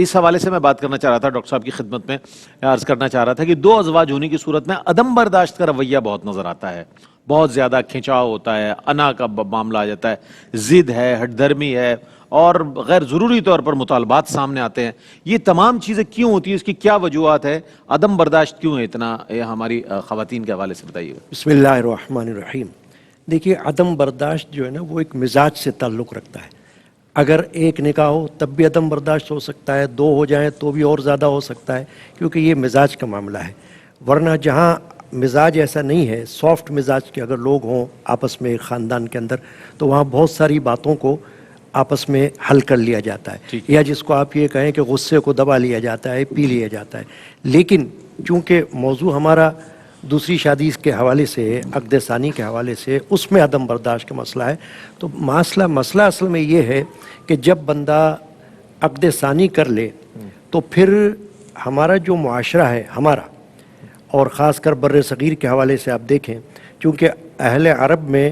اس حوالے سے میں بات کرنا چاہ رہا تھا ڈاکٹر صاحب کی خدمت میں، عرض کرنا چاہ رہا تھا کہ دو ازواج ہونے کی صورت میں عدم برداشت کا رویہ بہت نظر آتا ہے، بہت زیادہ کھنچاؤ ہوتا ہے، انا کا معاملہ آ جاتا ہے، ضد ہے، ہٹ دھرمی ہے، اور غیر ضروری طور پر مطالبات سامنے آتے ہیں. یہ تمام چیزیں کیوں ہوتی ہیں؟ اس کی کیا وجوہات ہے؟ عدم برداشت کیوں ہے اتنا ہماری خواتین کے حوالے سے بتائیے. بسم اللہ الرحمن الرحیم. دیکھیے، عدم برداشت جو ہے نا وہ ایک مزاج سے تعلق رکھتا ہے. اگر ایک نکاح ہو تب بھی عدم برداشت ہو سکتا ہے، دو ہو جائیں تو بھی اور زیادہ ہو سکتا ہے، کیونکہ یہ مزاج کا معاملہ ہے. ورنہ جہاں مزاج ایسا نہیں ہے، سافٹ مزاج کے اگر لوگ ہوں آپس میں خاندان کے اندر، تو وہاں بہت ساری باتوں کو آپس میں حل کر لیا جاتا ہے، یا جس کو آپ یہ کہیں کہ غصے کو دبا لیا جاتا ہے، پی لیا جاتا ہے. لیکن چونکہ موضوع ہمارا دوسری شادی کے حوالے سے، عقد ثانی کے حوالے سے، اس میں عدم برداشت کا مسئلہ ہے. تو مسئلہ اصل میں یہ ہے کہ جب بندہ عقد ثانی کر لے تو پھر ہمارا جو معاشرہ ہے ہمارا، اور خاص کر بر صغیر کے حوالے سے آپ دیکھیں، چونکہ اہل عرب میں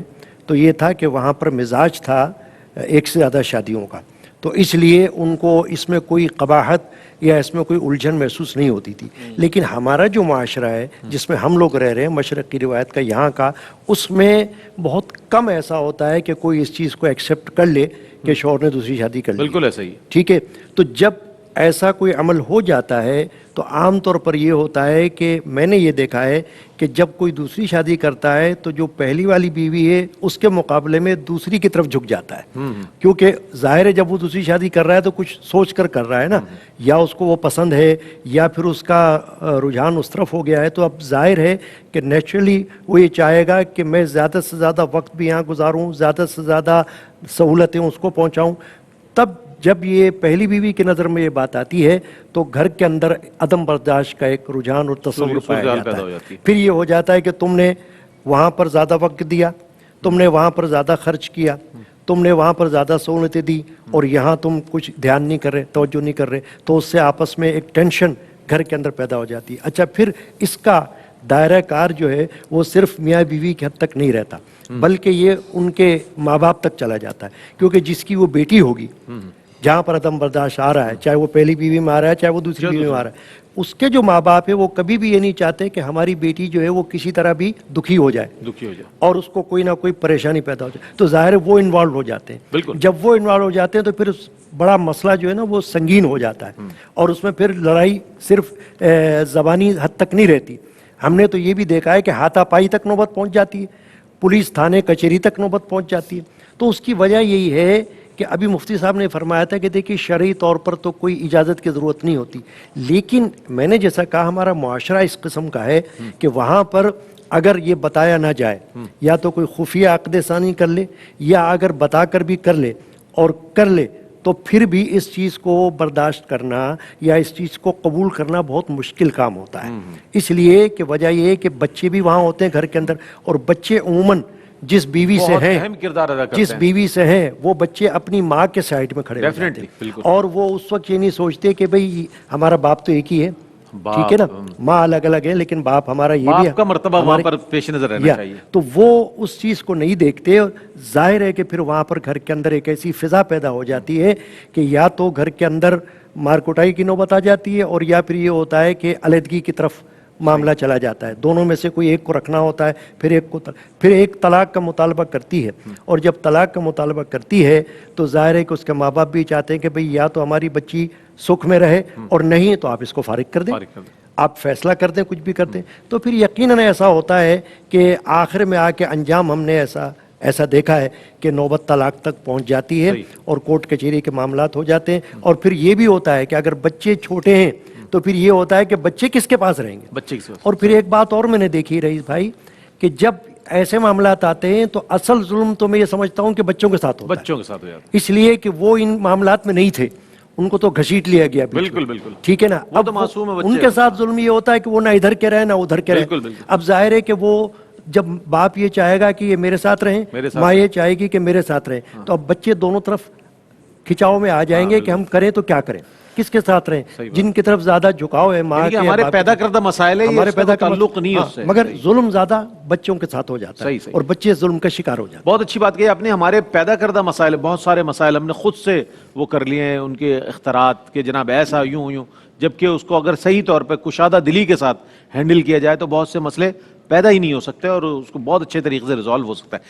تو یہ تھا کہ وہاں پر مزاج تھا ایک سے زیادہ شادیوں کا، تو اس لیے ان کو اس میں کوئی قباحت یا اس میں کوئی الجھن محسوس نہیں ہوتی تھی. لیکن ہمارا جو معاشرہ ہے جس میں ہم لوگ رہ رہے ہیں، مشرق کی روایت کا، یہاں کا، اس میں بہت کم ایسا ہوتا ہے کہ کوئی اس چیز کو ایکسیپٹ کر لے کہ شوہر نے دوسری شادی کر لی. بالکل ایسا ہی ہے. ٹھیک ہے. تو جب ایسا کوئی عمل ہو جاتا ہے تو عام طور پر یہ ہوتا ہے کہ میں نے یہ دیکھا ہے کہ جب کوئی دوسری شادی کرتا ہے تو جو پہلی والی بیوی ہے اس کے مقابلے میں دوسری کی طرف جھک جاتا ہے، کیونکہ ظاہر ہے جب وہ دوسری شادی کر رہا ہے تو کچھ سوچ کر رہا ہے نا، یا اس کو وہ پسند ہے یا پھر اس کا رجحان اس طرف ہو گیا ہے. تو اب ظاہر ہے کہ نیچرلی وہ یہ چاہے گا کہ میں زیادہ سے زیادہ وقت بھی یہاں گزاروں، زیادہ سے زیادہ سہولتیں اس کو پہنچاؤں. تب جب یہ پہلی بیوی کی نظر میں یہ بات آتی ہے تو گھر کے اندر عدم برداشت کا ایک رجحان اور تصور پایا جاتا ہے. پھر یہ ہو جاتا ہے کہ تم نے وہاں پر زیادہ وقت دیا، تم نے وہاں پر زیادہ خرچ کیا، تم نے وہاں پر زیادہ سہولتیں دی، اور یہاں تم کچھ دھیان نہیں کر رہے، توجہ نہیں کر رہے، تو اس سے آپس میں ایک ٹینشن گھر کے اندر پیدا ہو جاتی ہے. اچھا، پھر اس کا دائرہ کار جو ہے وہ صرف میاں بیوی کی حد تک نہیں رہتا، بلکہ یہ ان کے ماں باپ تک چلا جاتا ہے. کیونکہ جس کی وہ بیٹی ہوگی جہاں پر عدم برداشت آ رہا ہے، چاہے وہ پہلی بیوی میں آ رہا ہے چاہے وہ دوسری بیوی میں آ رہا ہے، اس کے جو ماں باپ ہے وہ کبھی بھی یہ نہیں چاہتے کہ ہماری بیٹی جو ہے وہ کسی طرح بھی دکھی ہو جائے اور اس کو کوئی نہ کوئی پریشانی پیدا ہو جائے. تو ظاہر ہے وہ انوالو ہو جاتے ہیں. جب وہ انوالو ہو جاتے ہیں تو پھر بڑا مسئلہ جو ہے نا وہ سنگین ہو جاتا ہے، اور اس میں پھر لڑائی صرف زبانی حد تک نہیں رہتی. ہم نے تو یہ بھی دیکھا ہے کہ ہاتھا پائی تک نوبت پہنچ جاتی ہے، پولیس تھانے کچہری تک نوبت پہنچ جاتی ہے. تو اس کی وجہ یہی ہے کہ ابھی مفتی صاحب نے فرمایا تھا کہ دیکھیے شرعی طور پر تو کوئی اجازت کی ضرورت نہیں ہوتی، لیکن میں نے جیسا کہا ہمارا معاشرہ اس قسم کا ہے کہ وہاں پر اگر یہ بتایا نہ جائے، یا تو کوئی خفیہ عقد ثانی کر لے، یا اگر بتا کر بھی کر لے اور کر لے، تو پھر بھی اس چیز کو برداشت کرنا یا اس چیز کو قبول کرنا بہت مشکل کام ہوتا ہے. اس لیے کہ وجہ یہ ہے کہ بچے بھی وہاں ہوتے ہیں گھر کے اندر، اور بچے عموماً جس بیوی سے ہیں، جس بیوی سے ہیں، وہ بچے اپنی ماں کے سائڈ میں کھڑے ہو جاتے ہیں، اور وہ اس وقت یہ نہیں سوچتے کہ بھئی ہمارا باپ تو ایک ہی ہے، ٹھیک ہے نا، ماں الگ الگ ہے لیکن باپ ہمارا یہ بھی ہے، باپ کا مرتبہ وہاں پر پیش نظر رہنا چاہیے. تو وہ اس چیز کو نہیں دیکھتے. ظاہر ہے کہ پھر وہاں پر گھر کے اندر ایک ایسی فضا پیدا ہو جاتی ہے کہ یا تو گھر کے اندر مار کٹائی کی نوبت آ جاتی ہے، اور یا پھر یہ ہوتا ہے کہ علیحدگی کی طرف معاملہ چلا جاتا ہے. دونوں میں سے کوئی ایک کو رکھنا ہوتا ہے، پھر ایک طلاق کا مطالبہ کرتی ہے، اور جب طلاق کا مطالبہ کرتی ہے تو ظاہر ہے کہ اس کے ماں باپ بھی چاہتے ہیں کہ بھئی یا تو ہماری بچی سکھ میں رہے، اور نہیں تو آپ اس کو فارغ کر دیں، آپ فیصلہ کر دیں، کچھ بھی کر دیں. تو پھر یقیناً ایسا ہوتا ہے کہ آخر میں آ کے انجام ہم نے ایسا دیکھا ہے کہ نوبت طلاق تک پہنچ جاتی ہے، اور کورٹ کچہری کے معاملات ہو جاتے ہیں. اور پھر یہ بھی ہوتا ہے کہ اگر بچے چھوٹے ہیں تو پھر یہ ہوتا ہے کہ بچے کس کے پاس رہیں گے. اور پھر ایک بات اور میں نے دیکھی رئیس بھائی، کہ جب ایسے معاملات آتے ہیں تو اصل ظلم تو میں یہ سمجھتا ہوں کہ بچوں کے ساتھ ہوتا ہے، اس لیے کہ وہ ان معاملات میں نہیں تھے، ان کو تو گھسیٹ لیا گیا. بالکل، ٹھیک ہے نا. اب ان کے ساتھ ظلم یہ ہوتا ہے کہ وہ نہ ادھر کے رہے نہ ادھر کے رہے. اب ظاہر ہے کہ وہ جب باپ یہ چاہے گا کہ یہ میرے ساتھ رہیں، ماں یہ چاہے گی کہ میرے ساتھ رہیں، تو اب بچے دونوں طرف کھچاؤ میں آ جائیں گے کہ ہم کریں تو کیا کریں. کس کے ساتھ رہیں؟ جن کی طرف زیادہ جھکاؤ ہے ماں یعنی کہ کے، ہمارے باپ کے، پیدا کردہ مسائل ہے، یہ ہمارے اس کا پیدا کوئی تعلق نہیں ہے اس سے. مگر صحیح. ظلم زیادہ بچوں کے ساتھ ہو جاتا ہے، صحیح، صحیح. اور بچے ظلم کا شکار ہو جاتے ہیں. بہت اچھی بات کہی آپ نے. ہمارے پیدا کردہ مسائل، بہت سارے مسائل ہم نے خود سے وہ کر لیے ہیں، ان کے اختراعات کے جناب ایسا یوں یوں، جبکہ اس کو اگر صحیح طور پہ کشادہ دلی کے ساتھ ہینڈل کیا جائے تو بہت سے مسئلے پیدا ہی نہیں ہو سکتے اور اس کو بہت اچھے طریقے سے ریزالو ہو سکتا ہے.